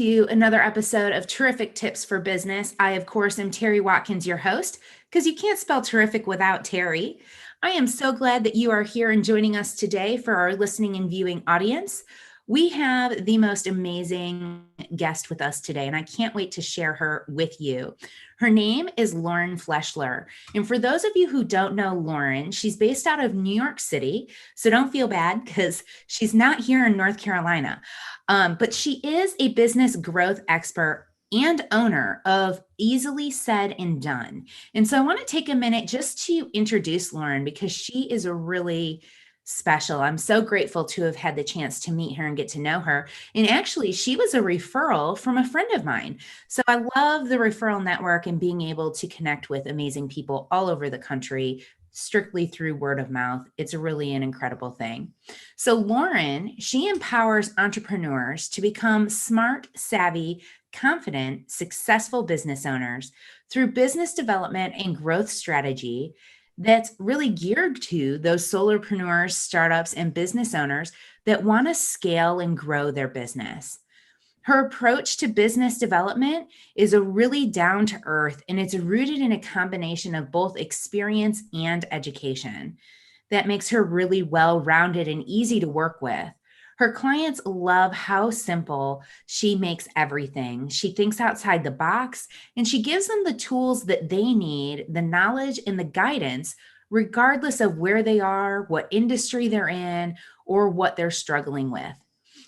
to another episode of Terrific Tips for Business. I, of course, am Terri Watkins, your host, because you can't spell terrific without Terri. I am so glad that you are here and joining us today for our listening and viewing audience. We have the most amazing guest with us today, and I can't wait to share her with you. Her name is Lauren Fleshler. And for those of you who don't know Lauren, she's based out of New York City. So don't feel bad because she's not here in North Carolina. But she is a business growth expert and owner of Easily Said and Done. And so I want to take a minute just to introduce Lauren because she is a really special. I'm so grateful to have had the chance to meet her and get to know her. And actually, she was a referral from a friend of mine. So I love the referral network and being able to connect with amazing people all over the country strictly through word of mouth. It's really an incredible thing. So Lauren, she empowers entrepreneurs to become smart, savvy, confident, successful business owners through business development and growth strategy that's really geared to those solopreneurs, startups, and business owners that want to scale and grow their business. Her approach to business development is a really down to earth, and it's rooted in a combination of both experience and education that makes her really well-rounded and easy to work with. Her clients love how simple she makes everything. She thinks outside the box, and she gives them the tools that they need, the knowledge and the guidance, regardless of where they are, what industry they're in, or what they're struggling with.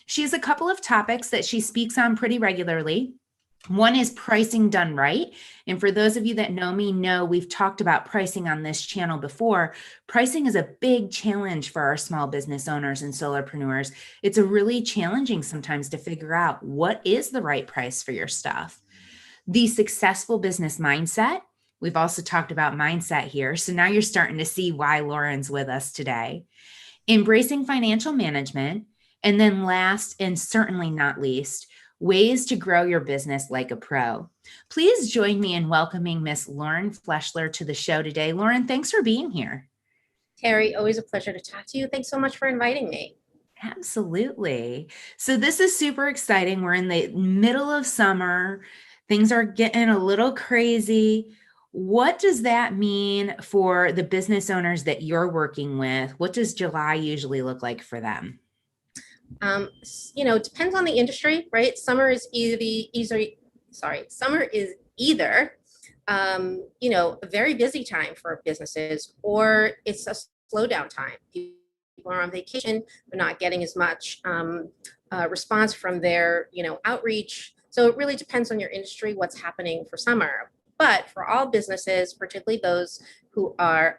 She has a couple of topics that she speaks on pretty regularly. One is pricing done right. And for those of you that know me, know we've talked about pricing on this channel before. Pricing is a big challenge for our small business owners and solopreneurs. It's a really challenging sometimes to figure out what is the right price for your stuff. The successful business mindset. We've also talked about mindset here. So now you're starting to see why Lauren's with us today. Embracing financial management. And then last and certainly not least, ways to grow your business like a pro. Please join me in welcoming Miss Lauren Fleshler to the show today. Lauren, thanks for being here. Terri, always a pleasure to talk to you. Thanks so much for inviting me. Absolutely. So this is super exciting. We're in the middle of summer. Things are getting a little crazy. What does that mean for the business owners that you're working with? What does July usually look like for them? It depends on the industry, right? Summer is either a very busy time for businesses, or it's a slowdown time. People are on vacation, they're not getting as much response from their, outreach. So it really depends on your industry, what's happening for summer. But for all businesses, particularly those who are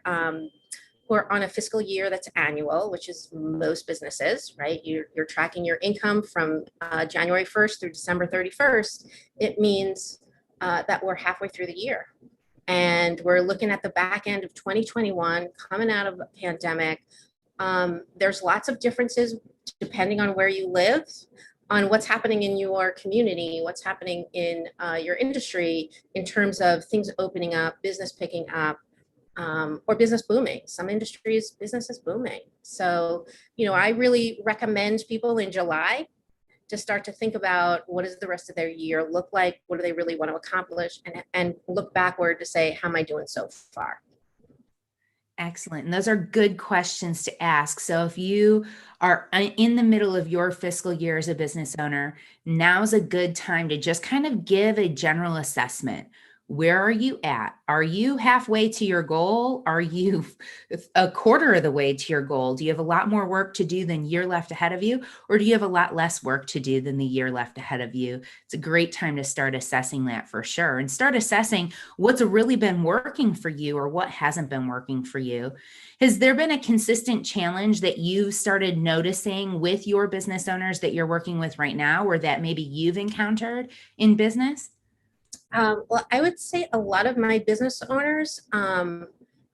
on a fiscal year that's annual, which is most businesses, right? You're tracking your income from January 1st through December 31st. It means that we're halfway through the year. And we're looking at the back end of 2021, coming out of a pandemic. There's lots of differences depending on where you live, on what's happening in your community, what's happening in your industry in terms of things opening up, business picking up, or business booming. Some industries, business is booming. So, I really recommend people in July to start to think about what does the rest of their year look like? What do they really want to accomplish? And look backward to say, how am I doing so far? Excellent. And those are good questions to ask. So if you are in the middle of your fiscal year as a business owner, now's a good time to just kind of give a general assessment. Where are you at? Are you halfway to your goal? Are you a quarter of the way to your goal? Do you have a lot more work to do than year left ahead of you? Or do you have a lot less work to do than the year left ahead of you? It's a great time to start assessing that for sure, and start assessing what's really been working for you or what hasn't been working for you. Has there been a consistent challenge that you've started noticing with your business owners that you're working with right now, or that maybe you've encountered in business? Well, I would say a lot of my business owners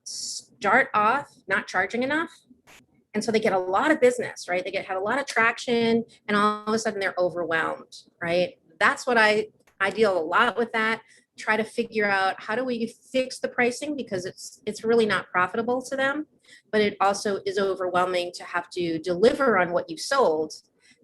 start off not charging enough. And so they get a lot of business, right? Have a lot of traction, and all of a sudden they're overwhelmed, right? That's what I deal a lot with that. Try to figure out how do we fix the pricing, because it's really not profitable to them, but it also is overwhelming to have to deliver on what you've sold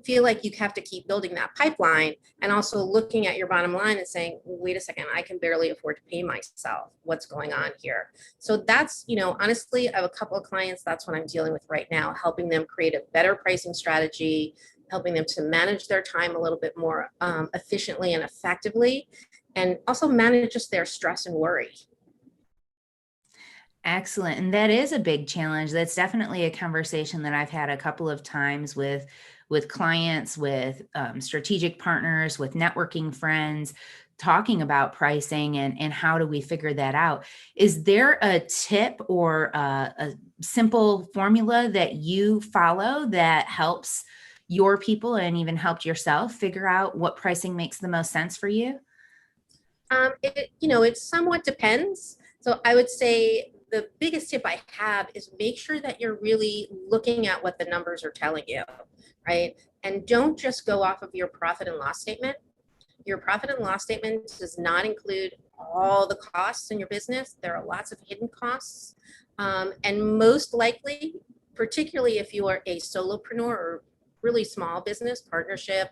feel like you have to keep building that pipeline and also looking at your bottom line and saying, wait a second, I can barely afford to pay myself. What's going on here? So that's, honestly, I have a couple of clients, that's what I'm dealing with right now, helping them create a better pricing strategy, helping them to manage their time a little bit more efficiently and effectively, and also manage just their stress and worry. Excellent. And that is a big challenge. That's definitely a conversation that I've had a couple of times with clients, with strategic partners, with networking friends, talking about pricing and how do we figure that out. Is there a tip or a simple formula that you follow that helps your people and even helped yourself figure out what pricing makes the most sense for you? It somewhat depends. So I would say the biggest tip I have is make sure that you're really looking at what the numbers are telling you, right? And don't just go off of your profit and loss statement. Your profit and loss statement does not include all the costs in your business. There are lots of hidden costs. And most likely, particularly if you are a solopreneur or really small business partnership,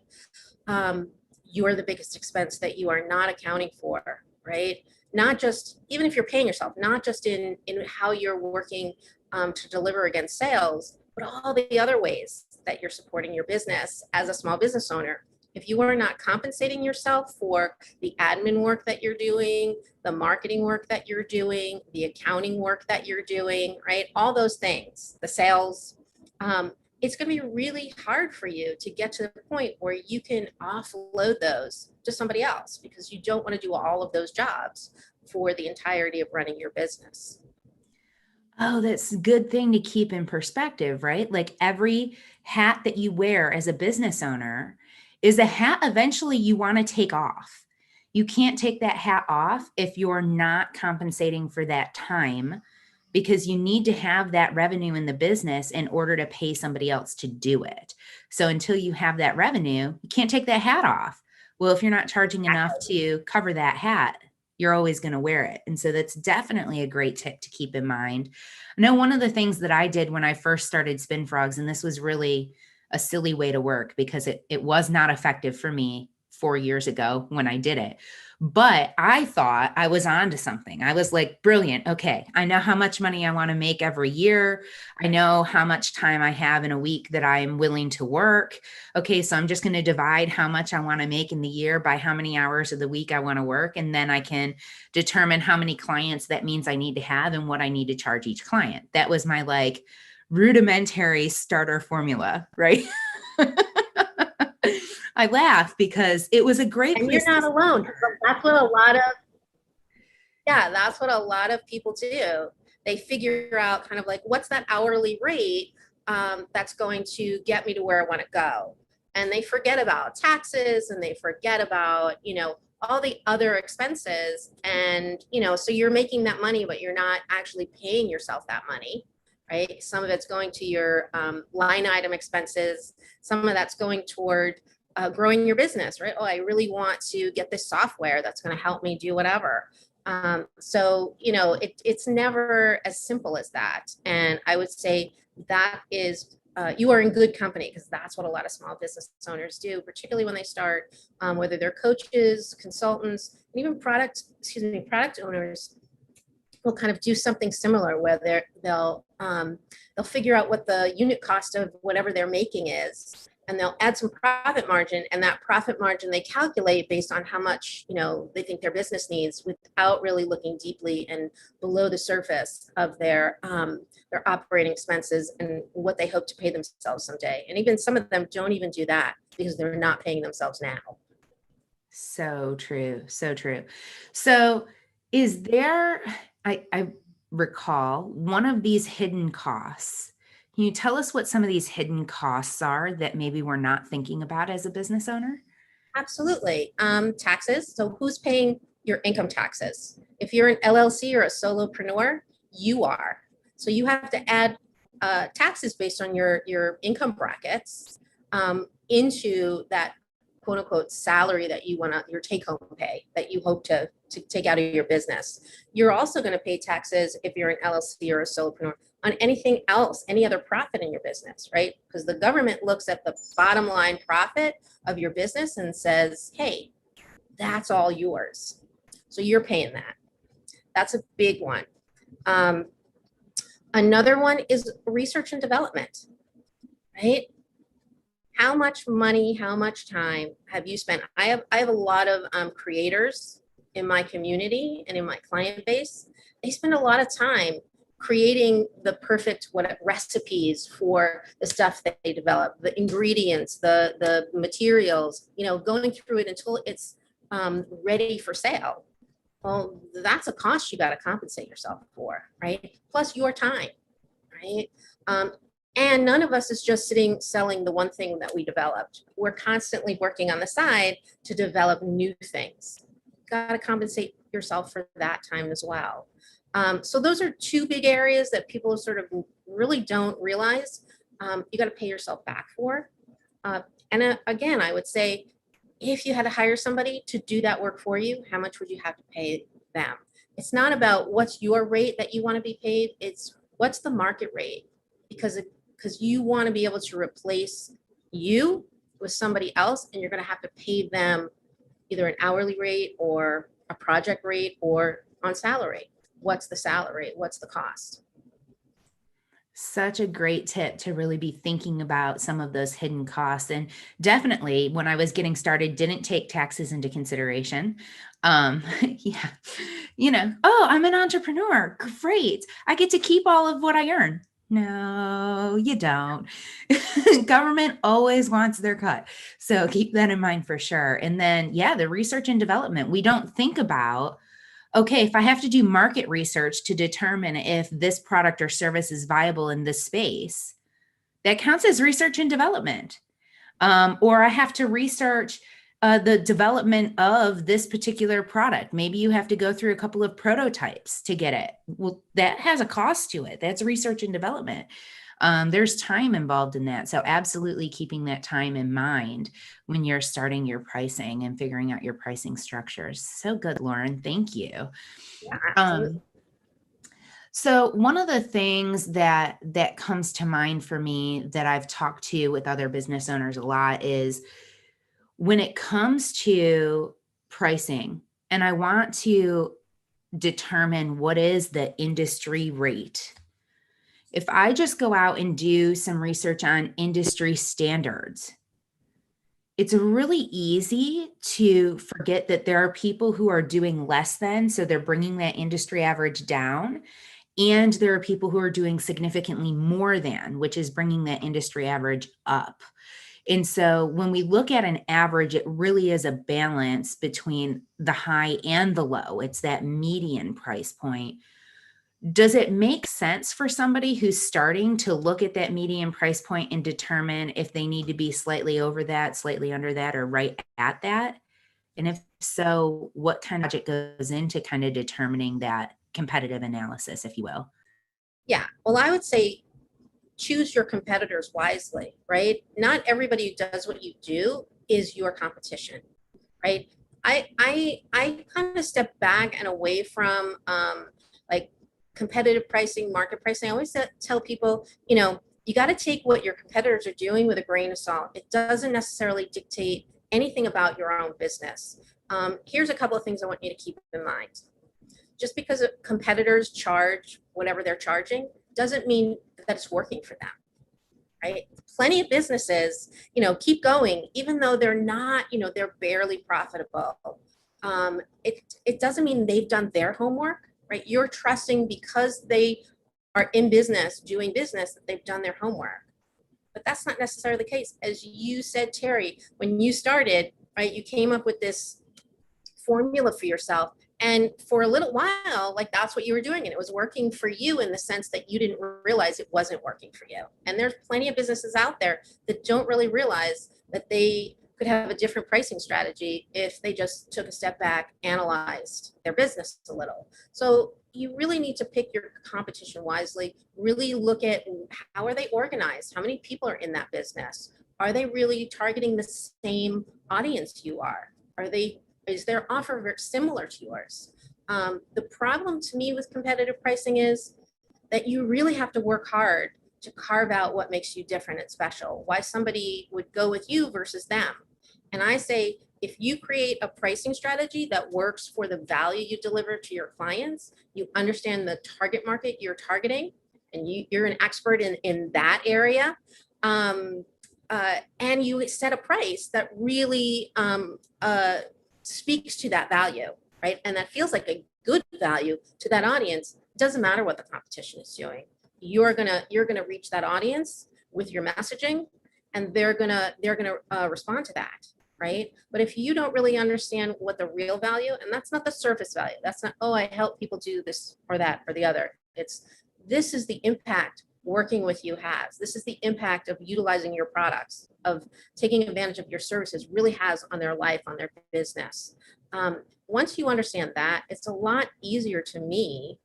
you are the biggest expense that you are not accounting for, right? Not just, even if you're paying yourself, not just in how you're working to deliver against sales, but all the other ways that you're supporting your business as a small business owner. If you are not compensating yourself for the admin work that you're doing, the marketing work that you're doing, the accounting work that you're doing, right? All those things, the sales, it's going to be really hard for you to get to the point where you can offload those to somebody else because you don't want to do all of those jobs for the entirety of running your business. Oh, that's a good thing to keep in perspective, right? Like every hat that you wear as a business owner is a hat eventually you want to take off. You can't take that hat off if you're not compensating for that time because you need to have that revenue in the business in order to pay somebody else to do it. So until you have that revenue, you can't take that hat off. Well, if you're not charging enough to cover that hat, you're always going to wear it. And so that's definitely a great tip to keep in mind. I know one of the things that I did when I first started Spin Frogs, and this was really a silly way to work because it was not effective for me 4 years ago when I did it. But I thought I was onto something. I was like, brilliant. Okay. I know how much money I want to make every year. I know how much time I have in a week that I'm willing to work. Okay. So I'm just going to divide how much I want to make in the year by how many hours of the week I want to work. And then I can determine how many clients that means I need to have and what I need to charge each client. That was my like rudimentary starter formula, right? I laugh because it was a great And place you're not alone. That's what a lot of, yeah, that's what a lot of people do. They figure out kind of like, what's that hourly rate that's going to get me to where I want to go? And they forget about taxes and they forget about, all the other expenses. And, so you're making that money, but you're not actually paying yourself that money, right? Some of it's going to your line item expenses. Some of that's going toward growing your business, right? Oh, I really want to get this software that's going to help me do whatever. So, it's never as simple as that. And I would say that is, you are in good company because that's what a lot of small business owners do, particularly when they start, whether they're coaches, consultants, and even product owners will kind of do something similar where they'll figure out what the unit cost of whatever they're making is, and they'll add some profit margin, and that profit margin they calculate based on how much they think their business needs without really looking deeply and below the surface of their operating expenses and what they hope to pay themselves someday. And even some of them don't even do that because they're not paying themselves now. So true. So true. So is there, I recall one of these hidden costs. Can you tell us what some of these hidden costs are that maybe we're not thinking about as a business owner? Absolutely. Taxes. So who's paying your income taxes? If you're an LLC or a solopreneur, you are. So you have to add taxes based on your income brackets into that quote unquote salary that you want to, your take home pay that you hope to take out of your business. You're also going to pay taxes if you're an LLC or a solopreneur on anything else, any other profit in your business, right? Because the government looks at the bottom line profit of your business and says, hey, that's all yours. So you're paying that. That's a big one. Another one is research and development, right? How much money, how much time have you spent? I have a lot of creators in my community and in my client base. They spend a lot of time creating the perfect recipes for the stuff that they develop, the ingredients, the materials, going through it until it's ready for sale. Well, that's a cost you got to compensate yourself for, right? Plus your time, right? And none of us is just sitting selling the one thing that we developed. We're constantly working on the side to develop new things. Got to compensate yourself for that time as well. So those are two big areas that people sort of really don't realize. You got to pay yourself back for. And again, I would say, if you had to hire somebody to do that work for you, how much would you have to pay them? It's not about what's your rate that you want to be paid. It's what's the market rate, because you want to be able to replace you with somebody else, and you're going to have to pay them either an hourly rate or a project rate or on salary. What's the salary? What's the cost? Such a great tip to really be thinking about some of those hidden costs. And definitely when I was getting started, didn't take taxes into consideration. Yeah, oh, I'm an entrepreneur. Great. I get to keep all of what I earn. No, you don't. Government always wants their cut. So keep that in mind for sure. And then, yeah, the research and development. We don't think about, okay, if I have to do market research to determine if this product or service is viable in this space, that counts as research and development. Or I have to research the development of this particular product. Maybe you have to go through a couple of prototypes to get it. Well, that has a cost to it. That's research and development. There's time involved in that. So absolutely keeping that time in mind when you're starting your pricing and figuring out your pricing structures. So good, Lauren. Thank you. Yeah, absolutely. So one of the things that comes to mind for me that I've talked to with other business owners a lot is when it comes to pricing, and I want to determine what is the industry rate. If I just go out and do some research on industry standards, it's really easy to forget that there are people who are doing less than, so they're bringing that industry average down. And there are people who are doing significantly more than, which is bringing that industry average up. And so when we look at an average, it really is a balance between the high and the low. It's that median price point. Does it make sense for somebody who's starting to look at that median price point and determine if they need to be slightly over that, slightly under that, or right at that? And if so, what kind of logic goes into kind of determining that competitive analysis, if you will? Yeah. Well, I would say choose your competitors wisely, right? Not everybody who does what you do is your competition, right? I kind of step back and away from like competitive pricing, market pricing. I always tell people, you got to take what your competitors are doing with a grain of salt. It doesn't necessarily dictate anything about your own business. Here's a couple of things I want you to keep in mind. Just because competitors charge whatever they're charging doesn't mean that it's working for them, right? Plenty of businesses, keep going, even though they're not, they're barely profitable. It doesn't mean they've done their homework, right? You're trusting because they are in business, doing business, that they've done their homework. But that's not necessarily the case. As you said, Terri, when you started, right, you came up with this formula for yourself. And for a little while, like that's what you were doing. And it was working for you in the sense that you didn't realize it wasn't working for you. And there's plenty of businesses out there that don't really realize that they could have a different pricing strategy if they just took a step back, analyzed their business a little. So you really need to pick your competition wisely, really look at how are they organized? How many people are in that business? Are they really targeting the same audience you are? Is their offer very similar to yours? The problem to me with competitive pricing is that you really have to work hard to carve out what makes you different and special, why somebody would go with you versus them. And I say, if you create a pricing strategy that works for the value you deliver to your clients, you understand the target market you're targeting, and you're an expert in that area, and you set a price that really speaks to that value, right? And that feels like a good value to that audience. It doesn't matter what the competition is doing. You're gonna reach that audience with your messaging, and they're gonna respond to that, right? But if you don't really understand what the real value, and that's not the surface value, that's not, oh, I help people do this or that or the other. It's, this is the impact working with you has. This is the impact of utilizing your products, of taking advantage of your services really has on their life, on their business. Once you understand that, it's a lot easier to me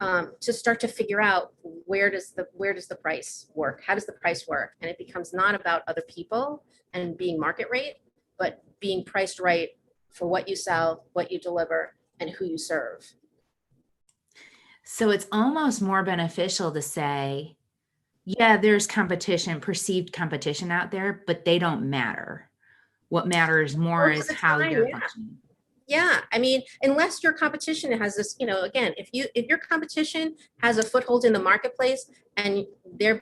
to start to figure out where does the price work? How does the price work? And it becomes not about other people and being market rate, but being priced right for what you sell, what you deliver, and who you serve. So it's almost more beneficial to say, yeah, there's competition, perceived competition out there, but they don't matter. What matters more Most of is the how time, you're yeah. functioning. Yeah, I mean, unless your competition has this, again, if your competition has a foothold in the marketplace and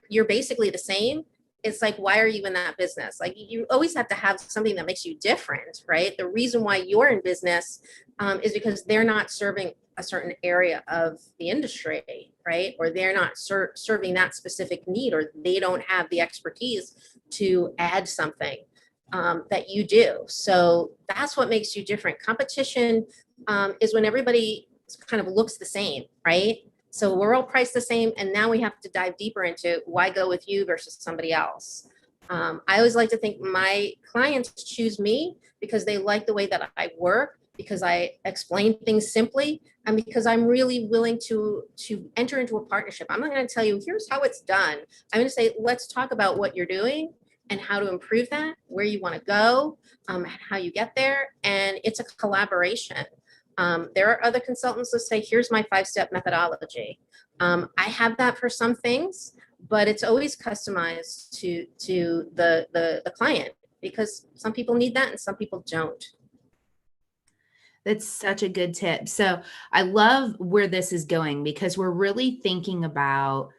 you're basically the same, it's like, why are you in that business? Like, you always have to have something that makes you different, right? The reason why you're in business is because they're not serving a certain area of the industry, right? Or they're not serving that specific need, or they don't have the expertise to add something that you do. So that's what makes you different. Competition is when everybody kind of looks the same, right? So we're all priced the same, and now we have to dive deeper into why go with you versus somebody else. I always like to think my clients choose me because they like the way that I work, because I explain things simply, and because I'm really willing to enter into a partnership. I'm not going to tell you, here's how it's done. I'm going to say, let's talk about what you're doing and how to improve that, where you want to go, how you get there. And it's a collaboration. There are other consultants that say, here's my 5-step methodology. I have that for some things, but it's always customized to the client, because some people need that and some people don't. That's such a good tip. So I love where this is going, because we're really thinking about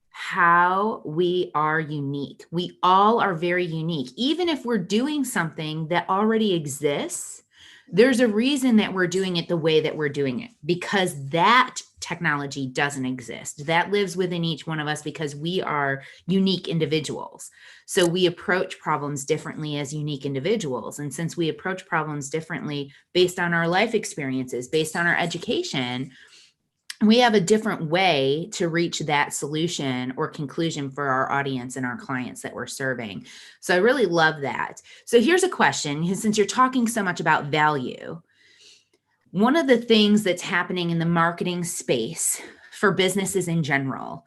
how we are unique. We all are very unique. Even if we're doing something that already exists, there's a reason that we're doing it the way that we're doing it, because that technology doesn't exist. That lives within each one of us because we are unique individuals. So we approach problems differently as unique individuals. And since we approach problems differently based on our life experiences, based on our education, we have a different way to reach that solution or conclusion for our audience and our clients that we're serving. So I really love that. So here's a question, since you're talking so much about value. One of the things that's happening in the marketing space for businesses in general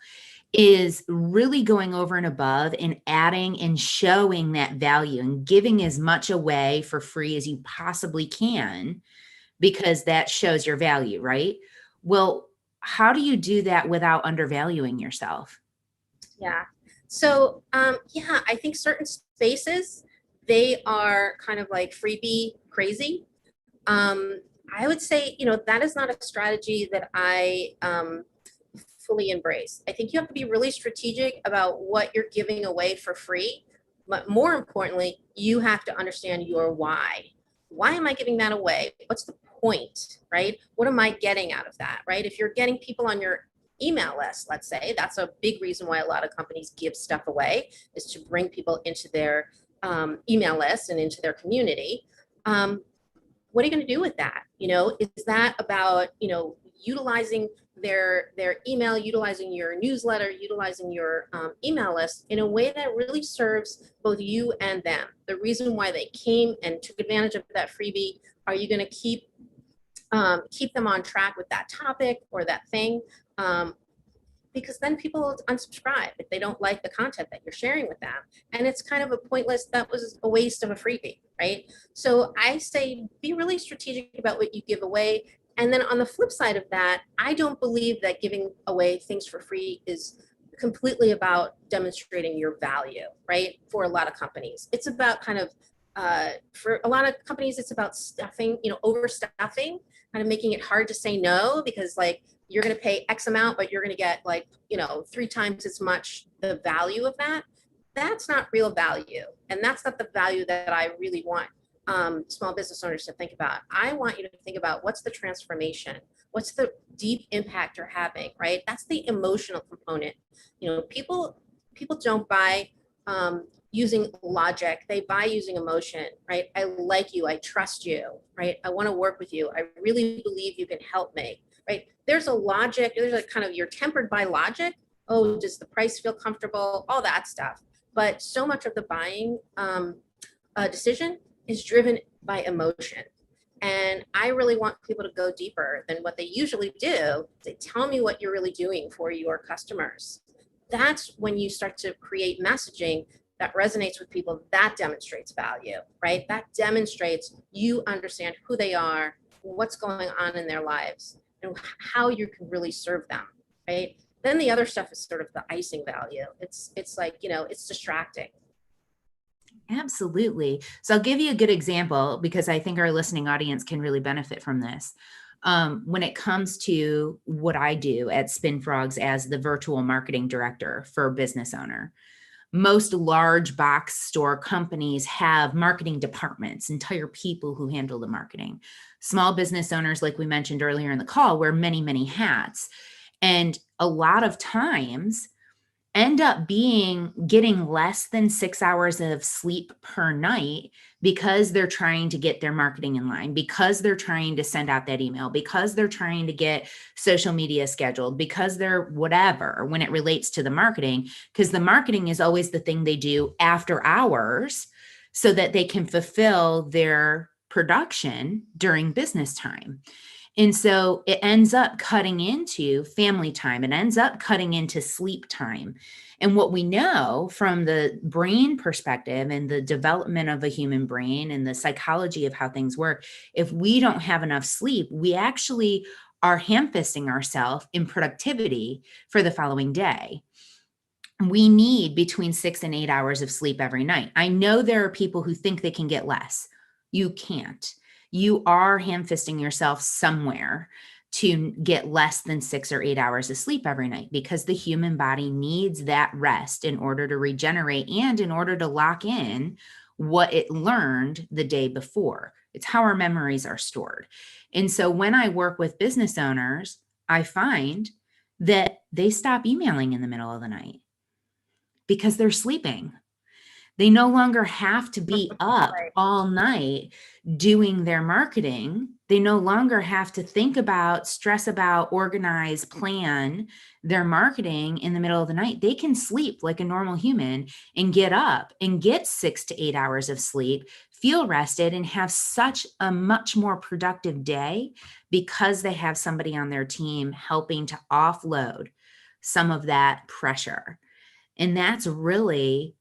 is really going over and above and adding and showing that value and giving as much away for free as you possibly can, because that shows your value, right? Well, how do you do that without undervaluing yourself? Yeah. So, yeah, I think certain spaces, they are kind of like freebie crazy. I would say, that is not a strategy that I fully embrace. I think you have to be really strategic about what you're giving away for free. But more importantly, you have to understand your why. Why am I giving that away? What's the point, right? What am I getting out of that, right? If you're getting people on your email list, let's say, that's a big reason why a lot of companies give stuff away, is to bring people into their email list and into their community. What are you going to do with that? Is that about, utilizing their email, utilizing your newsletter, utilizing your email list in a way that really serves both you and them? The reason why they came and took advantage of that freebie, are you going to keep them on track with that topic or that thing? because then people unsubscribe if they don't like the content that you're sharing with them. And it's kind of a pointless, that was a waste of a freebie, right? So I say be really strategic about what you give away. And then on the flip side of that, I don't believe that giving away things for free is completely about demonstrating your value, right? For a lot of companies, it's about kind of for a lot of companies, it's about stuffing, overstuffing, kind of making it hard to say no, because like you're going to pay X amount, but you're going to get like, 3 times as much the value of that. That's not real value. And that's not the value that I really want small business owners to think about. I want you to think about what's the transformation, what's the deep impact you're having, right? That's the emotional component. People don't buy using logic, they buy using emotion, right? I like you, I trust you, right? I want to work with you, I really believe you can help me, right? There's a logic, there's a kind of, you're tempered by logic. Oh, does the price feel comfortable, all that stuff. But so much of the buying decision is driven by emotion. And I really want people to go deeper than what they usually do. They tell me what you're really doing for your customers. That's when you start to create messaging that resonates with people, that demonstrates value, right? That demonstrates you understand who they are, what's going on in their lives, and how you can really serve them, right? Then the other stuff is sort of the icing value. It's like, it's distracting. Absolutely. So I'll give you a good example because I think our listening audience can really benefit from this. When it comes to what I do at Spin Frogs as the virtual marketing director for a business owner, most large box store companies have marketing departments, entire people who handle the marketing. Small business owners, like we mentioned earlier in the call, wear many, many hats. And a lot of times end up getting less than 6 hours of sleep per night because they're trying to get their marketing in line, because they're trying to send out that email, because they're trying to get social media scheduled, because they're whatever when it relates to the marketing, because the marketing is always the thing they do after hours so that they can fulfill their production during business time. And so it ends up cutting into family time. It ends up cutting into sleep time. And what we know from the brain perspective and the development of a human brain and the psychology of how things work, if we don't have enough sleep, we actually are ham-fisting ourselves in productivity for the following day. We need between 6 and 8 hours of sleep every night. I know there are people who think they can get less. You can't. You are ham-fisting yourself somewhere to get less than 6 or 8 hours of sleep every night because the human body needs that rest in order to regenerate and in order to lock in what it learned the day before. It's how our memories are stored. And so when I work with business owners, I find that they stop emailing in the middle of the night because they're sleeping. They no longer have to be up Right. all night doing their marketing. They no longer have to think about, stress about, organize, plan their marketing in the middle of the night. They can sleep like a normal human and get up and get 6 to 8 hours of sleep, feel rested, and have such a much more productive day because they have somebody on their team helping to offload some of that pressure. And that's really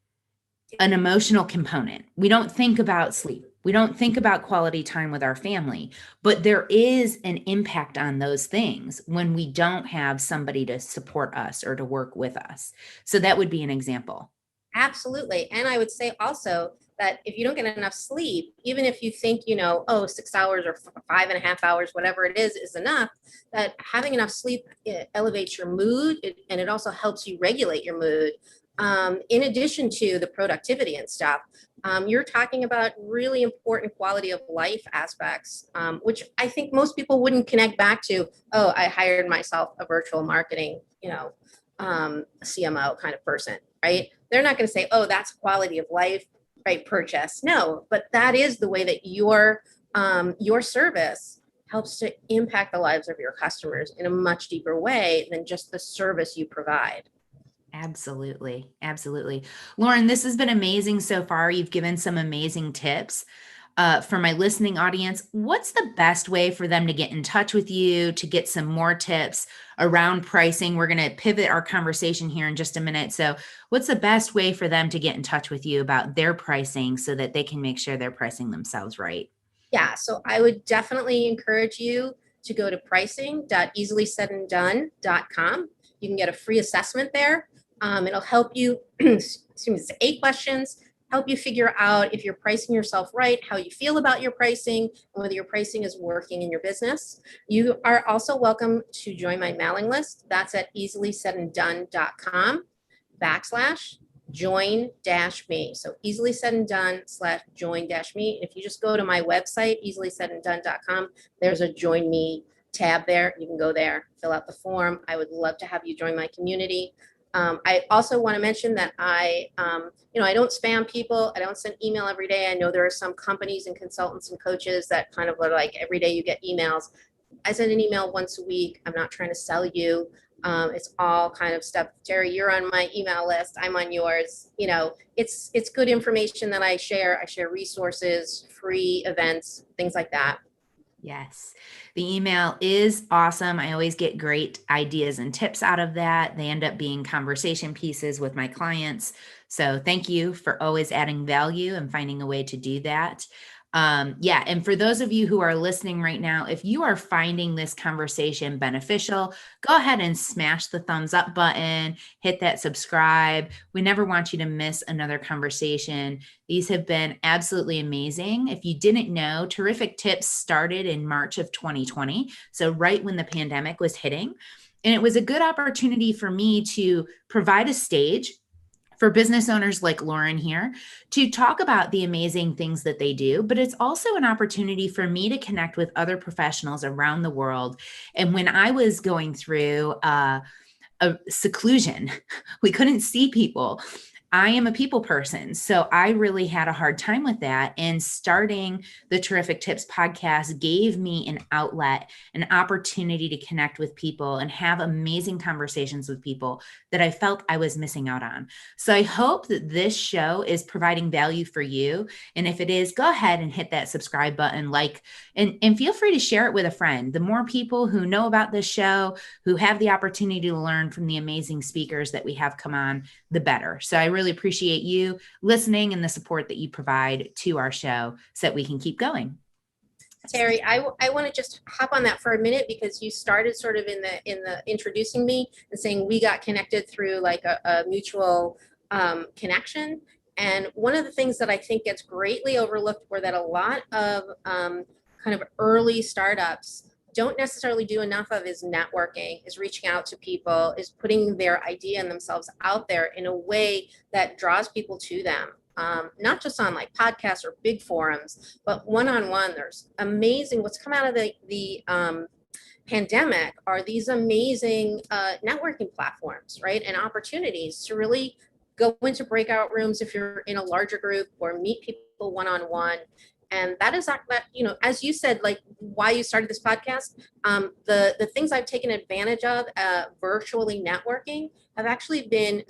an emotional component. We don't think about sleep. We don't think about quality time with our family, but there is an impact on those things when we don't have somebody to support us or to work with us. So that would be an example. Absolutely. And I would say also that if you don't get enough sleep, even if you think, oh, 6 hours or 5.5 hours, whatever it is enough, that having enough sleep elevates your mood and it also helps you regulate your mood. In addition to the productivity and stuff, you're talking about really important quality of life aspects, which I think most people wouldn't connect back to, oh, I hired myself a virtual marketing, CMO kind of person, right? They're not going to say, oh, that's quality of life, right? Purchase. No, but that is the way that your service helps to impact the lives of your customers in a much deeper way than just the service you provide. Absolutely. Absolutely. Lauren, this has been amazing so far. You've given some amazing tips. for my listening audience, what's the best way for them to get in touch with you to get some more tips around pricing? We're going to pivot our conversation here in just a minute. So, what's the best way for them to get in touch with you about their pricing so that they can make sure they're pricing themselves right? Yeah, so I would definitely encourage you to go to pricing.easilysaidandone.com. You can get a free assessment there. It'll help you, excuse me, it's 8 questions, help you figure out if you're pricing yourself right, how you feel about your pricing, and whether your pricing is working in your business. You are also welcome to join my mailing list. That's at easilysaidandone.com/join-me. So easily said and done/join-me. If you just go to my website, easilysaidandone.com, there's a join me tab there. You can go there, fill out the form. I would love to have you join my community. I also want to mention that I don't spam people. I don't send email every day. I know there are some companies and consultants and coaches that kind of are like every day you get emails. I send an email once a week. I'm not trying to sell you. It's all kind of stuff. Terri, you're on my email list. I'm on yours. It's good information that I share. I share resources, free events, things like that. Yes, the email is awesome. I always get great ideas and tips out of that. They end up being conversation pieces with my clients. So thank you for always adding value and finding a way to do that. Yeah. And for those of you who are listening right now, if you are finding this conversation beneficial, go ahead and smash the thumbs up button, hit that subscribe. We never want you to miss another conversation. These have been absolutely amazing. If you didn't know, Terrific Tips started in March of 2020. So right when the pandemic was hitting. And it was a good opportunity for me to provide a stage for business owners like Lauren here to talk about the amazing things that they do, but it's also an opportunity for me to connect with other professionals around the world. And when I was going through a seclusion, we couldn't see people. I am a people person, so I really had a hard time with that. And starting the Terrific Tips podcast gave me an outlet, an opportunity to connect with people and have amazing conversations with people that I felt I was missing out on. So I hope that this show is providing value for you. And if it is, go ahead and hit that subscribe button, and feel free to share it with a friend. The more people who know about this show, who have the opportunity to learn from the amazing speakers that we have come on, the better. So I really appreciate you listening and the support that you provide to our show so that we can keep going. Terri, I want to just hop on that for a minute because you started sort of in the introducing me and saying we got connected through like a mutual connection. And one of the things that I think gets greatly overlooked were that a lot of kind of early startups don't necessarily do enough of is networking, is reaching out to people, is putting their idea and themselves out there in a way that draws people to them. Not just on like podcasts or big forums, but one-on-one. There's amazing, what's come out of the pandemic are these amazing networking platforms, right? And opportunities to really go into breakout rooms if you're in a larger group or meet people one-on-one. And that is that, as you said, like why you started this podcast, the things I've taken advantage of virtually networking have actually been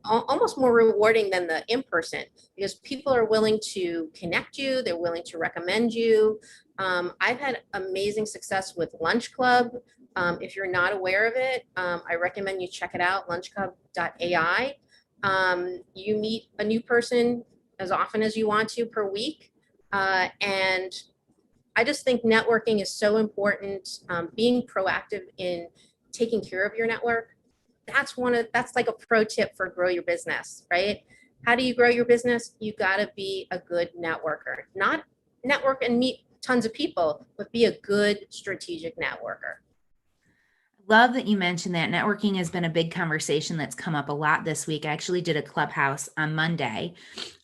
almost more rewarding than the in-person because people are willing to connect you. They're willing to recommend you. I've had amazing success with Lunch Club. If you're not aware of it, I recommend you check it out, lunchclub.ai. You meet a new person as often as you want to per week. And I just think networking is so important. Being proactive in taking care of your network. That's like a pro tip for grow your business, right? How do you grow your business? You got to be a good networker, not network and meet tons of people, but be a good strategic networker. Love that you mentioned that. Networking has been a big conversation that's come up a lot this week. I actually did a clubhouse on Monday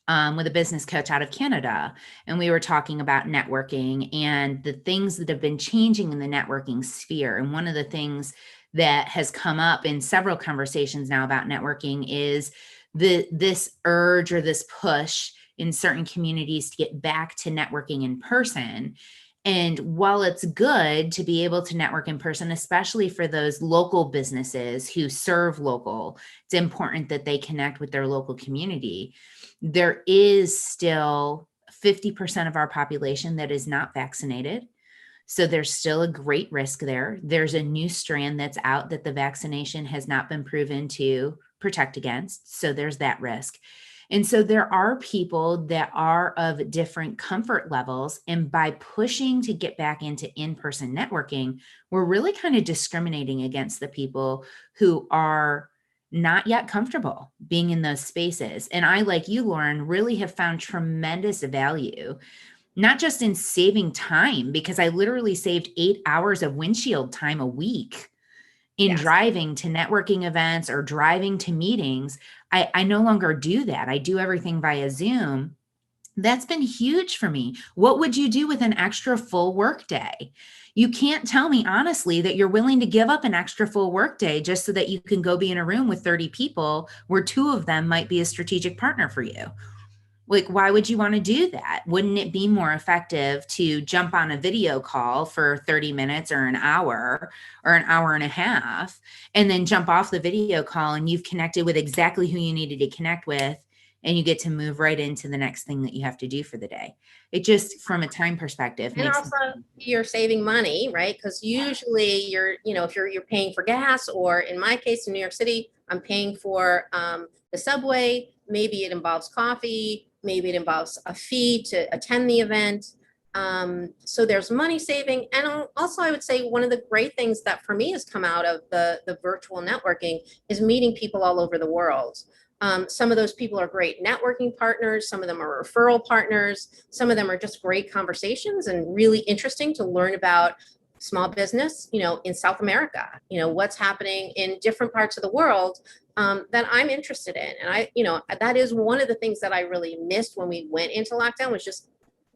with a business coach out of Canada. And we were talking about networking and the things that have been changing in the networking sphere. And one of the things that has come up in several conversations now about networking is this urge or this push in certain communities to get back to networking in person. And while it's good to be able to network in person, especially for those local businesses who serve local, it's important that they connect with their local community. There is still 50% of our population that is not vaccinated. So there's still a great risk there. There's a new strand that's out that the vaccination has not been proven to protect against. So there's that risk. And so there are people that are of different comfort levels. And by pushing to get back into in-person networking, we're really kind of discriminating against the people who are not yet comfortable being in those spaces. And I, like you, Lauren, really have found tremendous value, not just in saving time, because I literally saved 8 hours of windshield time a week in Yes. driving to networking events or driving to meetings. I no longer do that. I do everything via Zoom. That's been huge for me. What would you do with an extra full work day? You can't tell me honestly that you're willing to give up an extra full work day just so that you can go be in a room with 30 people where 2 of them might be a strategic partner for you. Like, why would you want to do that? Wouldn't it be more effective to jump on a video call for 30 minutes or an hour and a half, and then jump off the video call and you've connected with exactly who you needed to connect with, and you get to move right into the next thing that you have to do for the day? It just, from a time perspective, And makes also you're saving money, right? Because usually if you're paying for gas, or in my case in New York City, I'm paying for the subway. Maybe it involves coffee. Maybe it involves a fee to attend the event. So there's money saving. And also I would say one of the great things that for me has come out of the virtual networking is meeting people all over the world. Some of those people are great networking partners. Some of them are referral partners. Some of them are just great conversations and really interesting to learn about small business, in South America, what's happening in different parts of the world that I'm interested in. And that is one of the things that I really missed when we went into lockdown, was just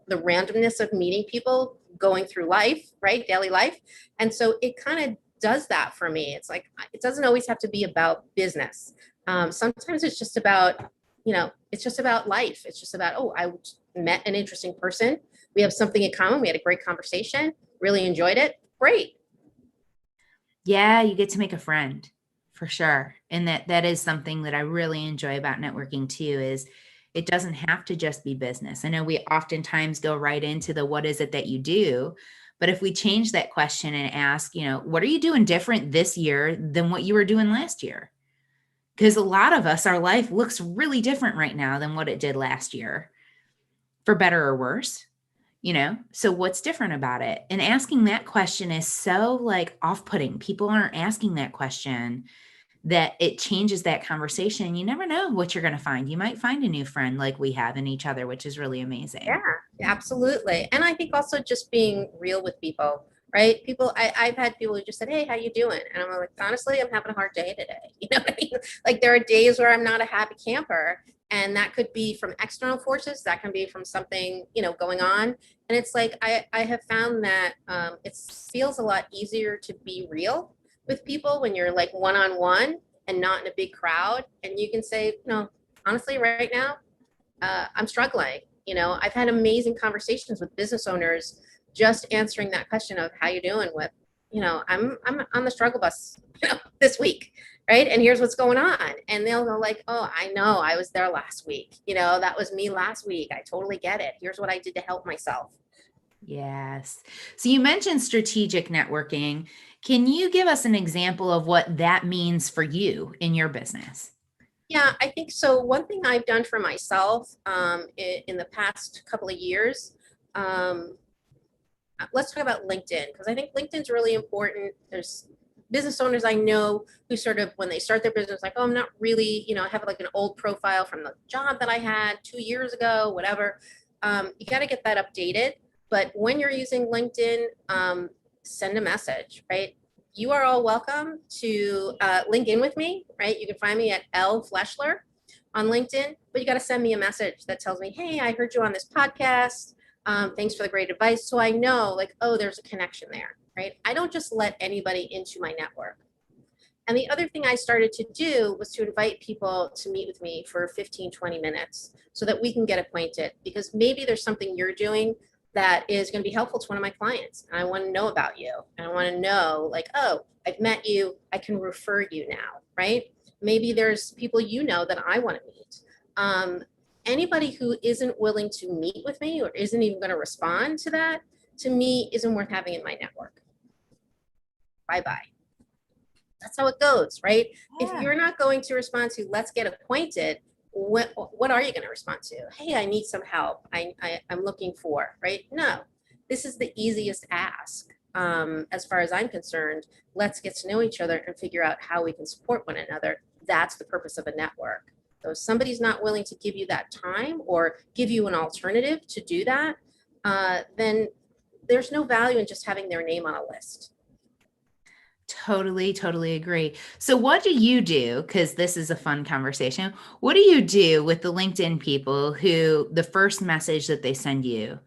the randomness of meeting people going through life, right? Daily life. And so it kind of does that for me. It's like, it doesn't always have to be about business. Sometimes it's just about, it's just about life. It's just about, oh, I met an interesting person. We have something in common. We had a great conversation, really enjoyed it. Great. Yeah, you get to make a friend for sure. And that is something that I really enjoy about networking too, is it doesn't have to just be business. I know we oftentimes go right into the what is it that you do, but if we change that question and ask, what are you doing different this year than what you were doing last year? Because a lot of us, our life looks really different right now than what it did last year, for better or worse. So what's different about it? And asking that question is so like off-putting. People aren't asking that question, that it changes that conversation. You never know what you're going to find. You might find a new friend like we have in each other, which is really amazing. Yeah, absolutely. And I think also just being real with people, right? I've had people who just said, hey, how you doing? And I'm like, honestly, I'm having a hard day today. You know what I mean? Like, there are days where I'm not a happy camper, and that could be from external forces. That can be from something, going on. And it's like, I have found that it feels a lot easier to be real with people when you're like one-on-one and not in a big crowd. And you can say, honestly, right now, I'm struggling. I've had amazing conversations with business owners just answering that question of how you doing with, I'm on the struggle bus, this week, right? And here's what's going on. And they'll go like, oh, I know, I was there last week. That was me last week. I totally get it. Here's what I did to help myself. Yes. So you mentioned strategic networking. Can you give us an example of what that means for you in your business? Yeah, I think so. One thing I've done for myself in the past couple of years, um, let's talk about LinkedIn, because I think LinkedIn's really important. There's business owners I know who sort of, when they start their business, like, oh, I'm not really, I have like an old profile from the job that I had 2 years ago, whatever. You got to get that updated. But when you're using LinkedIn, send a message, right? You are all welcome to link in with me, right? You can find me at Fleshler on LinkedIn, but you got to send me a message that tells me, hey, I heard you on this podcast. Thanks for the great advice. So I know, like, oh, there's a connection there, right? I don't just let anybody into my network. And the other thing I started to do was to invite people to meet with me for 15, 20 minutes so that we can get acquainted, because maybe there's something you're doing that is going to be helpful to one of my clients. And I want to know about you. And I want to know, like, oh, I've met you. I can refer you now, right? Maybe there's people that I want to meet. Anybody who isn't willing to meet with me or isn't even going to respond to that, to me, isn't worth having in my network. Bye bye. That's how it goes, right? If Yeah. you're not going to respond to let's get acquainted, what are you going to respond to? Hey, I need some help. I'm looking for, right? No, this is the easiest ask. As far as I'm concerned, let's get to know each other and figure out how we can support one another. That's the purpose of a network. So if somebody's not willing to give you that time or give you an alternative to do that, then there's no value in just having their name on a list. Totally, totally agree. So, what do you do? Because this is a fun conversation. What do you do with the LinkedIn people who the first message that they send you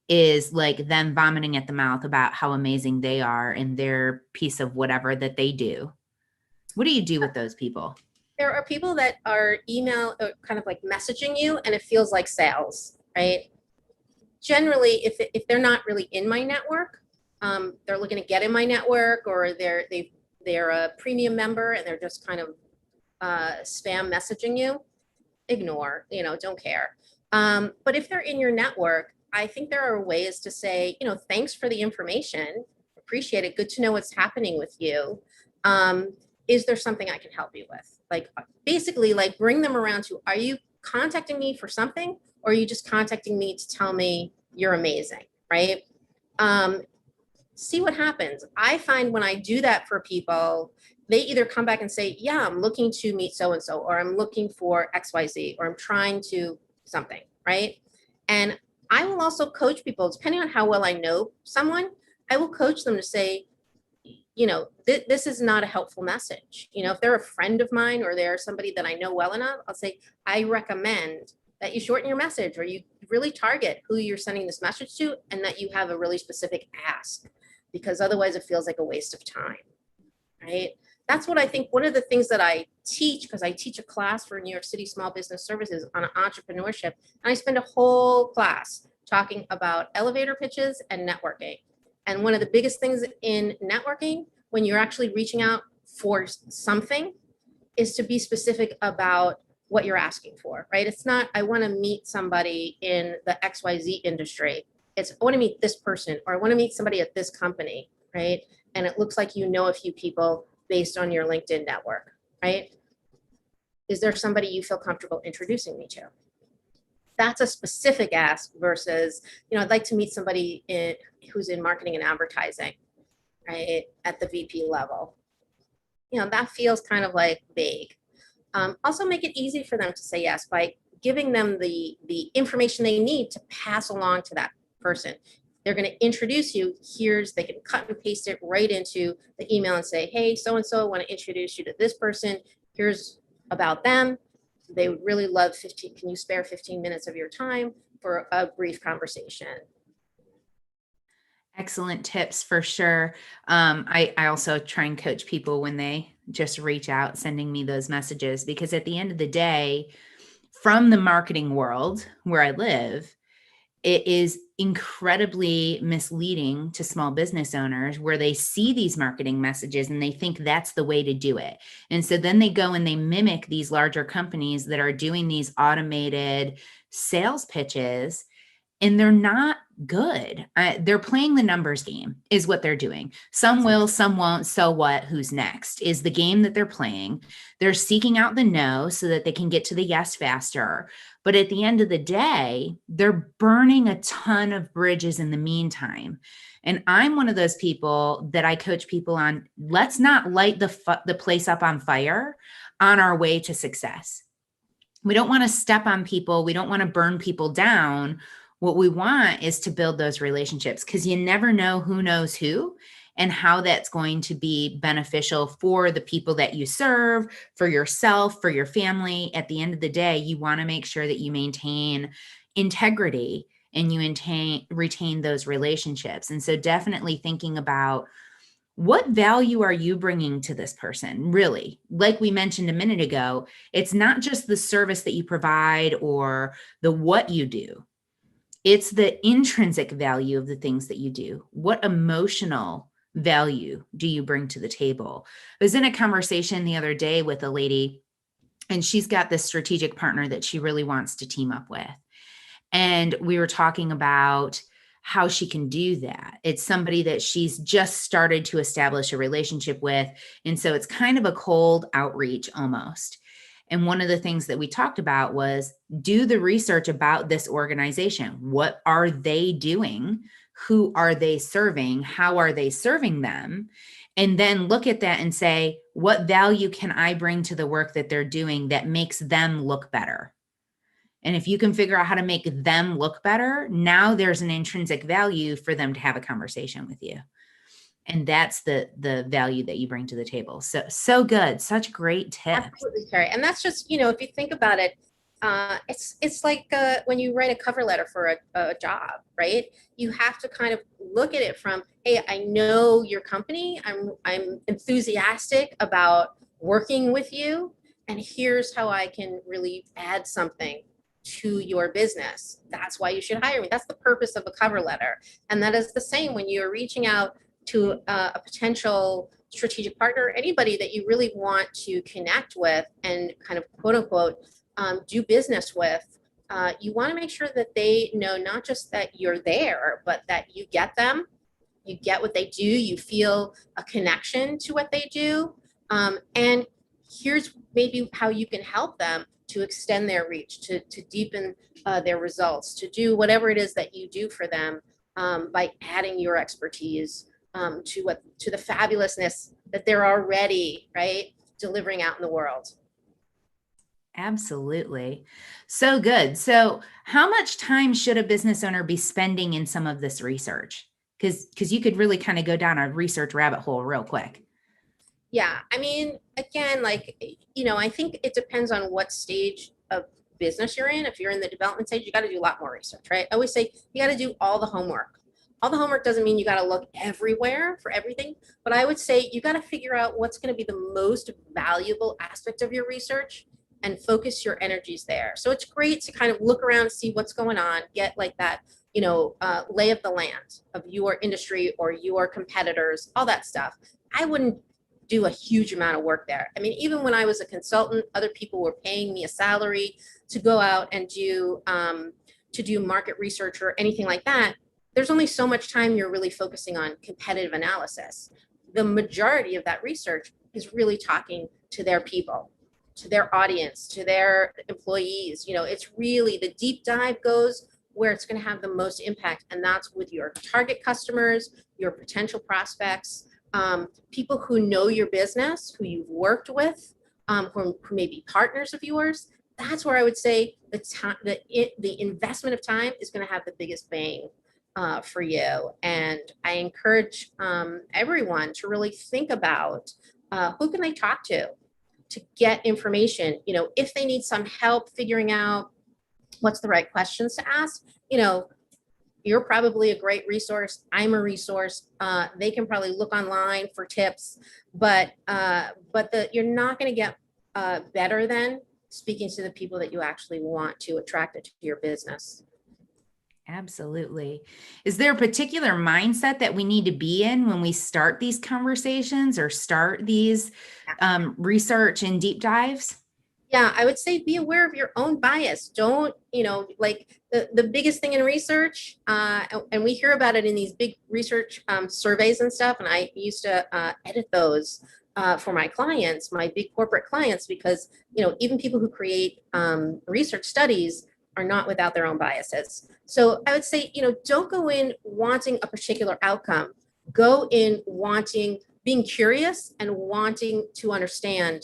is like them vomiting at the mouth about how amazing they are in their piece of whatever that they do? What do you do with those people? There are people that are email kind of like messaging you and it feels like sales, right? Generally, if they're not really in my network, they're looking to get in my network, or they're a premium member and they're just kind of spam messaging you, ignore, don't care. But if they're in your network, I think there are ways to say, thanks for the information, appreciate it, good to know what's happening with you. Is there something I can help you with? Like basically, like bring them around to, are you contacting me for something, or are you just contacting me to tell me you're amazing, right? Um, See what happens. I find when I do that for people, they either come back and say, yeah, I'm looking to meet so and so, or I'm looking for XYZ, or I'm trying to something, right? And I will also coach people, depending on how well I know someone, I will coach them to say, this is not a helpful message. If they're a friend of mine or they're somebody that I know well enough, I'll say, I recommend that you shorten your message, or you really target who you're sending this message to, and that you have a really specific ask, because otherwise it feels like a waste of time, right? That's what I think. One of the things that I teach, because I teach a class for New York City Small Business Services on entrepreneurship, and I spend a whole class talking about elevator pitches and networking. And one of the biggest things in networking, when you're actually reaching out for something, is to be specific about what you're asking for, right? It's not, I want to meet somebody in the XYZ industry. It's, I want to meet this person, or I want to meet somebody at this company, right? And it looks like you know a few people based on your LinkedIn network, right? Is there somebody you feel comfortable introducing me to? That's a specific ask versus, I'd like to meet somebody who's in marketing and advertising, right, at the VP level. That feels kind of like vague. Also make it easy for them to say yes by giving them the information they need to pass along to that person. They're going to introduce you. They can cut and paste it right into the email and say, hey, so-and-so, I want to introduce you to this person. Here's about them. They would really love 15. Can you spare 15 minutes of your time for a brief conversation? Excellent tips for sure. I also try and coach people when they just reach out, sending me those messages, because at the end of the day, from the marketing world where I live, it is incredibly misleading to small business owners where they see these marketing messages and they think that's the way to do it. And so then they go and they mimic these larger companies that are doing these automated sales pitches, and they're not good. They're playing the numbers game is what they're doing. Some will, some won't. So what? Who's next is the game that they're playing. They're seeking out the no so that they can get to the yes faster. But at the end of the day, they're burning a ton of bridges in the meantime. And I'm one of those people that I coach people on. Let's not light the place up on fire on our way to success. We don't want to step on people. We don't want to burn people down. What we want is to build those relationships, because you never know who knows who and how that's going to be beneficial for the people that you serve, for yourself, for your family. At the end of the day, you want to make sure that you maintain integrity and you retain those relationships. And so definitely thinking about, what value are you bringing to this person? Really, like we mentioned a minute ago, it's not just the service that you provide or the what you do. It's the intrinsic value of the things that you do. What emotional value do you bring to the table? I was in a conversation the other day with a lady, and she's got this strategic partner that she really wants to team up with. And we were talking about how she can do that. It's somebody that she's just started to establish a relationship with. And so it's kind of a cold outreach almost. And one of the things that we talked about was do the research about this organization. What are they doing? Who are they serving? How are they serving them? And then look at that and say, what value can I bring to the work that they're doing that makes them look better? And if you can figure out how to make them look better, now there's an intrinsic value for them to have a conversation with you. And that's the value that you bring to the table. So good. Such great tips. Absolutely, Terry. And that's just, if you think about it, it's like when you write a cover letter for a job, right? You have to kind of look at it from, hey, I know your company. I'm enthusiastic about working with you, and here's how I can really add something to your business. That's why you should hire me. That's the purpose of a cover letter. And that is the same when you're reaching out to a potential strategic partner, anybody that you really want to connect with and kind of quote unquote do business with. You want to make sure that they know not just that you're there, but that you get them, you get what they do, you feel a connection to what they do. And here's maybe how you can help them to extend their reach, to deepen their results, to do whatever it is that you do for them by adding your expertise to the fabulousness that they're already, right, delivering out in the world. Absolutely. So good. So how much time should a business owner be spending in some of this research? Because you could really kind of go down a research rabbit hole real quick. Yeah, I mean, again, like, I think it depends on what stage of business you're in. If you're in the development stage, you got to do a lot more research, right? I always say you got to do all the homework. All the homework doesn't mean you got to look everywhere for everything, but I would say you got to figure out what's going to be the most valuable aspect of your research and focus your energies there. So it's great to kind of look around and see what's going on, get like that, lay of the land of your industry or your competitors, all that stuff. I wouldn't do a huge amount of work there. I mean, even when I was a consultant, other people were paying me a salary to go out and do market research or anything like that. There's only so much time you're really focusing on competitive analysis. The majority of that research is really talking to their people, to their audience, to their employees. It's really the deep dive goes where it's going to have the most impact. And that's with your target customers, your potential prospects, people who know your business, who you've worked with, who may be partners of yours. That's where I would say the investment of time is going to have the biggest bang for you. And I encourage everyone to really think about who can they talk to get information. If they need some help figuring out what's the right questions to ask, you're probably a great resource. I'm a resource. They can probably look online for tips, but you're not going to get better than speaking to the people that you actually want to attract it to your business. Absolutely. Is there a particular mindset that we need to be in when we start these conversations or start these research and deep dives? Yeah, I would say be aware of your own bias. Don't, like the biggest thing in research, and we hear about it in these big research surveys and stuff, and I used to edit those for my clients, my big corporate clients, because, even people who create research studies are not without their own biases. So I would say, don't go in wanting a particular outcome. Go in being curious and wanting to understand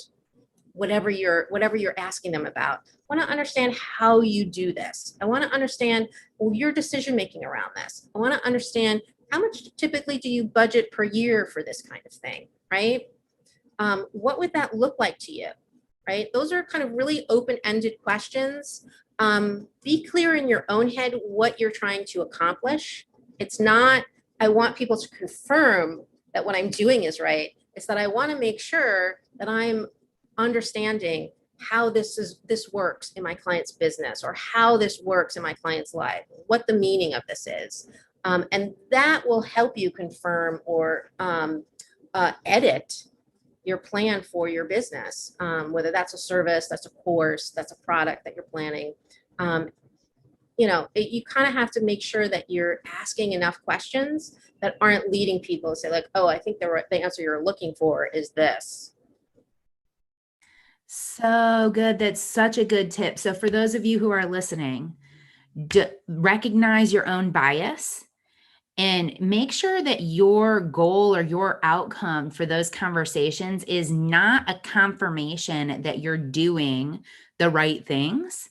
whatever you're asking them about. I want to understand how you do this. I want to understand your decision making around this. I want to understand how much typically do you budget per year for this kind of thing, right? What would that look like to you, right? Those are kind of really open-ended questions. Be clear in your own head what you're trying to accomplish. It's not, I want people to confirm that what I'm doing is right. It's that I want to make sure that I'm understanding how this works in my client's business, or how this works in my client's life, what the meaning of this is. And that will help you confirm or edit your plan for your business, whether that's a service, that's a course, that's a product that you're planning. Um, you kind of have to make sure that you're asking enough questions that aren't leading people to say like, oh, I think the answer you're looking for is this. So good. That's such a good tip. So, for those of you who are listening, recognize your own bias and make sure that your goal or your outcome for those conversations is not a confirmation that you're doing the right things,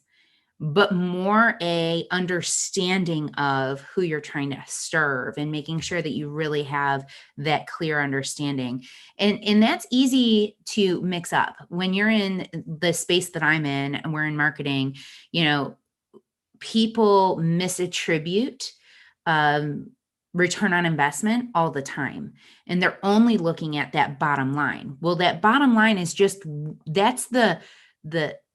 but more a understanding of who you're trying to serve and making sure that you really have that clear understanding. And that's easy to mix up when you're in the space that I'm in and we're in marketing. You know, people misattribute um, return on investment all the time, and they're only looking at that bottom line. Well, that bottom line is just, that's the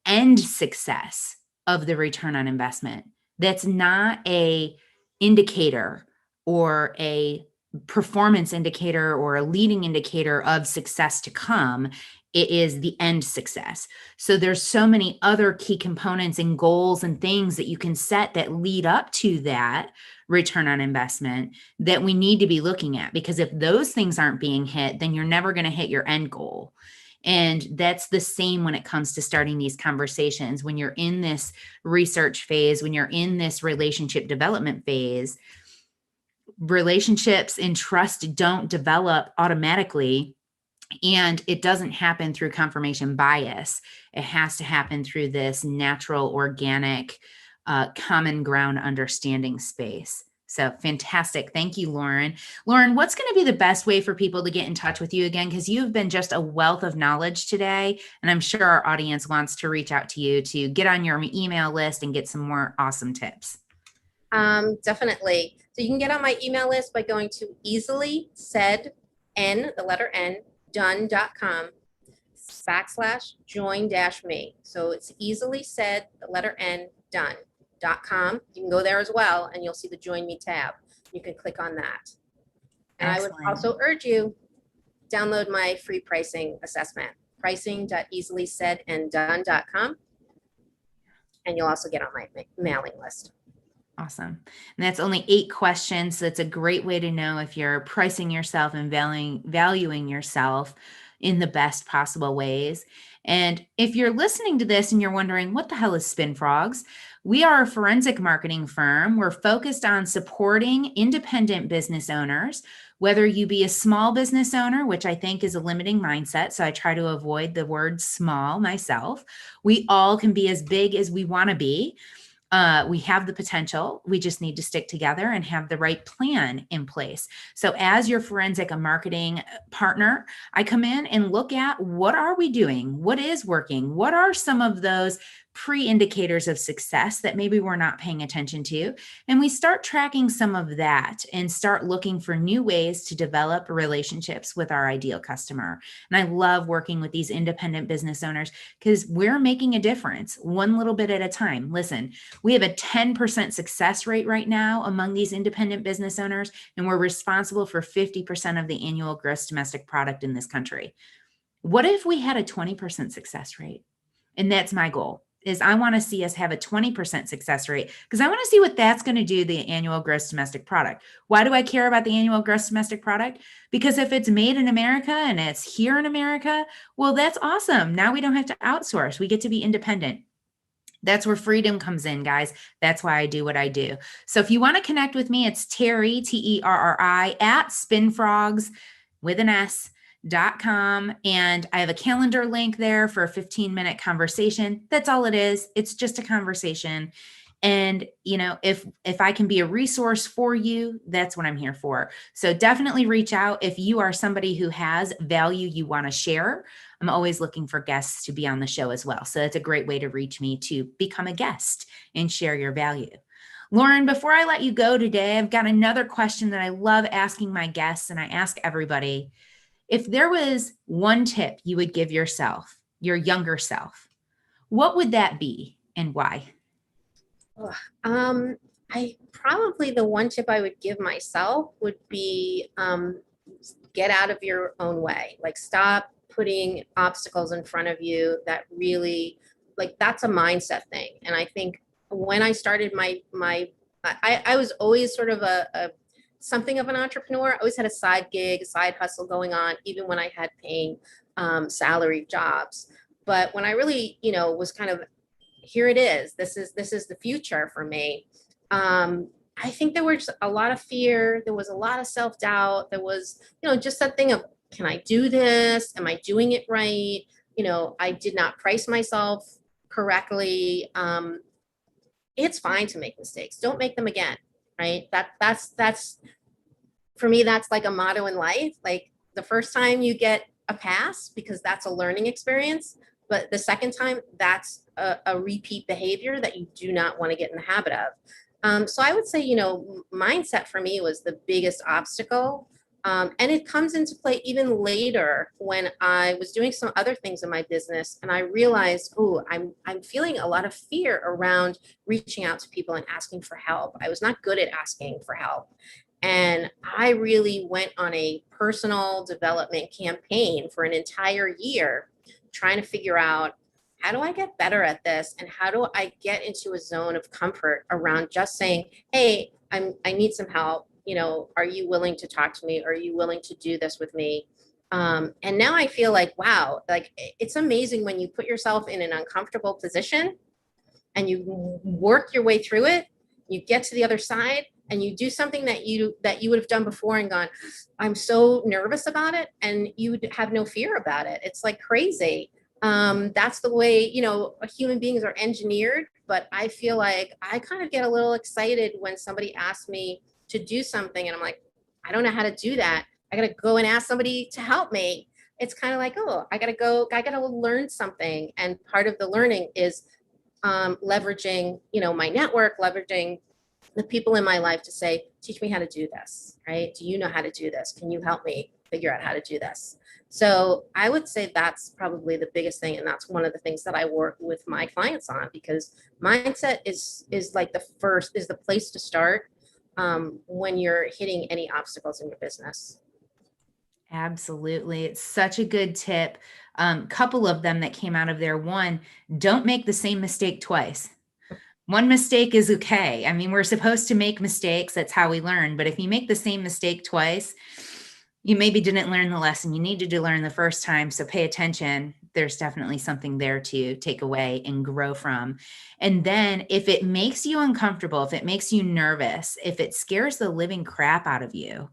end success of the return on investment. That's not a indicator or a performance indicator or a leading indicator of success to come. It is the end success. So there's so many other key components and goals and things that you can set that lead up to that return on investment that we need to be looking at, because if those things aren't being hit, then you're never going to hit your end goal. And that's the same when it comes to starting these conversations. When you're in this research phase, when you're in this relationship development phase, relationships and trust don't develop automatically, and it doesn't happen through confirmation bias. It has to happen through this natural, organic, common ground understanding space. So fantastic. Thank you, Lauren. Lauren, what's going to be the best way for people to get in touch with you again? Because you've been just a wealth of knowledge today. And I'm sure our audience wants to reach out to you to get on your email list and get some more awesome tips. Definitely. So you can get on my email list by going to easily said, N, the letter N, done.com/join-me. So it's easily said, the letter N, done.com. You can go there as well, and you'll see the Join Me tab. You can click on that. And Excellent. I would also urge you, download my free pricing assessment, pricing.easilysaidandDone.com. And you'll also get on my mailing list. Awesome. And that's only 8 questions. So it's a great way to know if you're pricing yourself and valuing yourself in the best possible ways. And if you're listening to this and you're wondering, what the hell is Spin Frogs? We are a forensic marketing firm. We're focused on supporting independent business owners, whether you be a small business owner, which I think is a limiting mindset. So I try to avoid the word small myself. We all can be as big as we want to be. We have the potential. We just need to stick together and have the right plan in place. So as your forensic marketing partner, I come in and look at, what are we doing? What is working? What are some of those pre-indicators of success that maybe we're not paying attention to? And we start tracking some of that and start looking for new ways to develop relationships with our ideal customer. And I love working with these independent business owners because we're making a difference one little bit at a time. Listen, we have a 10% success rate right now among these independent business owners, and we're responsible for 50% of the annual gross domestic product in this country. What if we had a 20% success rate? And that's my goal. Is I want to see us have a 20% success rate, because I want to see what that's going to do to the annual gross domestic product. Why do I care about the annual gross domestic product? Because if it's made in America and it's here in America, well, that's awesome. Now we don't have to outsource. We get to be independent. That's where freedom comes in, guys. That's why I do what I do. So if you want to connect with me, it's Terri, Terri, at spinfrogs with an S.com. And I have a calendar link there for a 15-minute conversation. That's all it is. It's just a conversation. And, if I can be a resource for you, that's what I'm here for. So definitely reach out if you are somebody who has value you want to share. I'm always looking for guests to be on the show as well. So that's a great way to reach me, to become a guest and share your value. Lauren, before I let you go today, I've got another question that I love asking my guests, and I ask everybody. If there was one tip you would give yourself, your younger self, what would that be and why? I probably, the one tip I would give myself would be get out of your own way. Like, stop putting obstacles in front of you that really, like, that's a mindset thing. And I think when I started I was always sort of a something of an entrepreneur. I always had a side gig, a side hustle going on, even when I had paying salary jobs. But when I really, was kind of, here it is, this is the future for me. I think there was a lot of fear. There was a lot of self-doubt. There was, just that thing of, can I do this? Am I doing it right? I did not price myself correctly. It's fine to make mistakes. Don't make them again, right? That's for me, that's like a motto in life. Like, the first time you get a pass because that's a learning experience, but the second time, that's a repeat behavior that you do not want to get in the habit of. So I would say, mindset for me was the biggest obstacle. And it comes into play even later when I was doing some other things in my business, and I realized, oh, I'm feeling a lot of fear around reaching out to people and asking for help. I was not good at asking for help. And I really went on a personal development campaign for an entire year, trying to figure out, how do I get better at this? And how do I get into a zone of comfort around just saying, hey, I need some help. Are you willing to talk to me? Are you willing to do this with me? And now I feel like, wow, like, it's amazing when you put yourself in an uncomfortable position and you work your way through it, you get to the other side, and you do something that you would have done before and gone, I'm so nervous about it, and you would have no fear about it. It's like crazy. That's the way, human beings are engineered. But I feel like I kind of get a little excited when somebody asks me to do something, and I'm like, I don't know how to do that. I got to go and ask somebody to help me. It's kind of like, oh, I got to learn something. And part of the learning is leveraging, my network, leveraging the people in my life to say, teach me how to do this, right? Do you know how to do this? Can you help me figure out how to do this? So I would say that's probably the biggest thing. And that's one of the things that I work with my clients on, because mindset is like the place to start when you're hitting any obstacles in your business. Absolutely. It's such a good tip. Couple of them that came out of there. One, don't make the same mistake twice. One mistake is okay. I mean, we're supposed to make mistakes. That's how we learn. But if you make the same mistake twice, you maybe didn't learn the lesson you needed to learn the first time. So pay attention. There's definitely something there to take away and grow from. And then if it makes you uncomfortable, if it makes you nervous, if it scares the living crap out of you,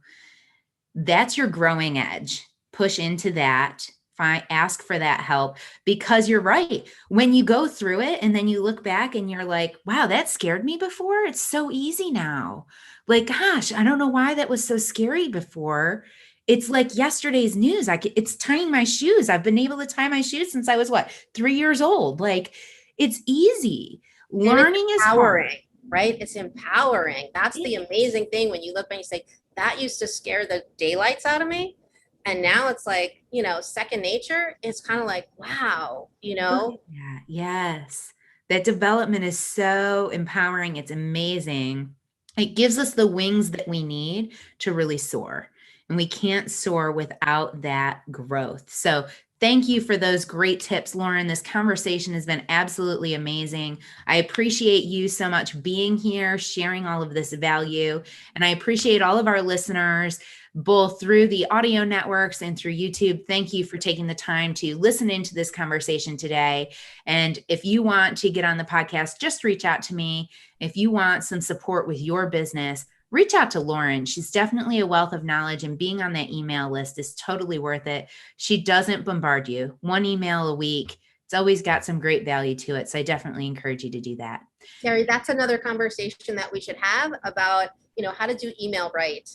that's your growing edge. Push into that. Ask for that help, because you're right. When you go through it and then you look back and you're like, wow, that scared me before. It's so easy now. Like, gosh, I don't know why that was so scary before. It's like yesterday's news. It's tying my shoes. I've been able to tie my shoes since I was 3 years old. Like, it's easy. Learning is hard. Right? It's empowering. That's the amazing thing when you look back and you say, that used to scare the daylights out of me. And now it's like, second nature. It's kind of like, wow, Yeah, yes. That development is so empowering. It's amazing. It gives us the wings that we need to really soar. And we can't soar without that growth. So thank you for those great tips, Lauren. This conversation has been absolutely amazing. I appreciate you so much being here, sharing all of this value. And I appreciate all of our listeners, both through the audio networks and through YouTube. Thank you for taking the time to listen into this conversation today. And if you want to get on the podcast, just reach out to me. If you want some support with your business, reach out to Lauren. She's definitely a wealth of knowledge, and being on that email list is totally worth it. She doesn't bombard you. One email a week. It's always got some great value to it. So I definitely encourage you to do that. Terri, that's another conversation that we should have about, how to do email right.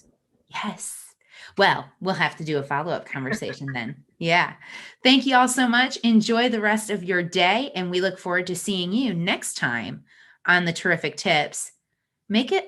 Yes. Well, we'll have to do a follow-up conversation then. Yeah. Thank you all so much. Enjoy the rest of your day, and we look forward to seeing you next time on the Terrific Tips. Make it